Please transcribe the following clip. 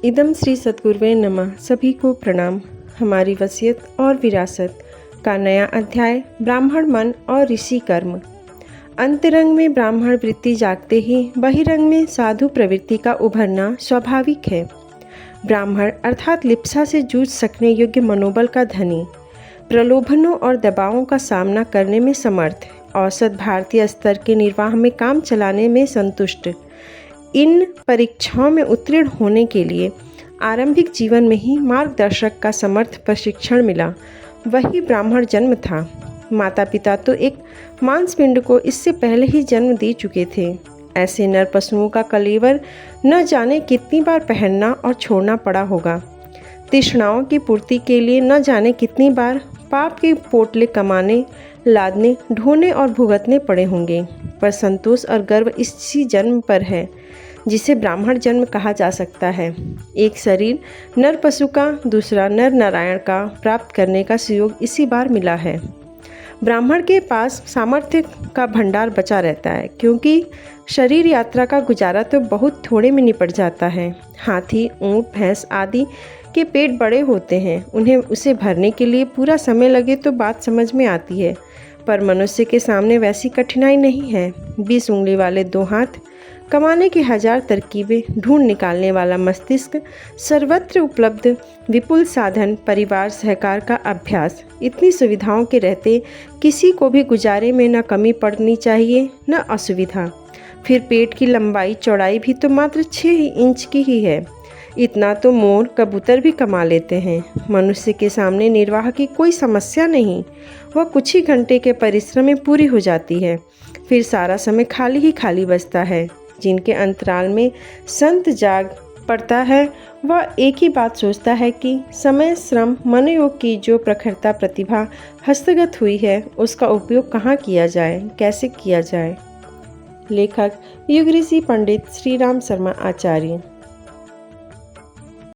इदम श्री सद्गुरुवे नमः। सभी को प्रणाम। हमारी वसीयत और विरासत का नया अध्याय, ब्राह्मण मन और ऋषि कर्म। अंतरंग में ब्राह्मण वृत्ति जागते ही बहिरंग में साधु प्रवृत्ति का उभरना स्वाभाविक है। ब्राह्मण अर्थात लिप्सा से जूझ सकने योग्य मनोबल का धनी, प्रलोभनों और दबावों का सामना करने में समर्थ, औसत भारतीय स्तर के निर्वाह में काम चलाने में संतुष्ट। इन परीक्षाओं में उत्तीर्ण होने के लिए आरंभिक जीवन में ही मार्गदर्शक का समर्थ प्रशिक्षण मिला, वही ब्राह्मण जन्म था। माता पिता तो एक मांसपिंड को इससे पहले ही जन्म दे चुके थे। ऐसे नर पशुओं का कलेवर न जाने कितनी बार पहनना और छोड़ना पड़ा होगा। तृष्णाओं की पूर्ति के लिए न जाने कितनी बार पाप के पोटले कमाने, लादने, ढोने और भुगतने पड़े होंगे, पर संतोष और गर्व इसी जन्म पर है जिसे ब्राह्मण जन्म कहा जा सकता है। एक शरीर नर पशु का, दूसरा नर नारायण का प्राप्त करने का सुयोग इसी बार मिला है। ब्राह्मण के पास सामर्थ्य का भंडार बचा रहता है, क्योंकि शरीर यात्रा का गुजारा तो बहुत थोड़े में निपट जाता है। हाथी, ऊँट, भैंस आदि के पेट बड़े होते हैं, उन्हें उसे भरने के लिए पूरा समय लगे तो बात समझ में आती है, पर मनुष्य के सामने वैसी कठिनाई नहीं है। 20 उंगली वाले 2 हाथ, कमाने की 1000 तरकीबें, ढूंढ निकालने वाला मस्तिष्क, सर्वत्र उपलब्ध विपुल साधन, परिवार सहकार का अभ्यास, इतनी सुविधाओं के रहते किसी को भी गुजारे में न कमी पड़नी चाहिए न असुविधा। फिर पेट की लंबाई चौड़ाई भी तो मात्र 6 इंच की ही है। इतना तो मोर, कबूतर भी कमा लेते हैं। मनुष्य के सामने निर्वाह की कोई समस्या नहीं, वह कुछ ही घंटे के परिश्रम में पूरी हो जाती है। फिर सारा समय खाली ही खाली बचता है। जिनके अंतराल में संत जाग पड़ता है, वह एक ही बात सोचता है कि समय, श्रम, मनोयोग की जो प्रखरता प्रतिभा हस्तगत हुई है, उसका उपयोग कहाँ किया जाए, कैसे किया जाए। लेखक युग ऋषि पंडित श्री राम शर्मा आचार्य।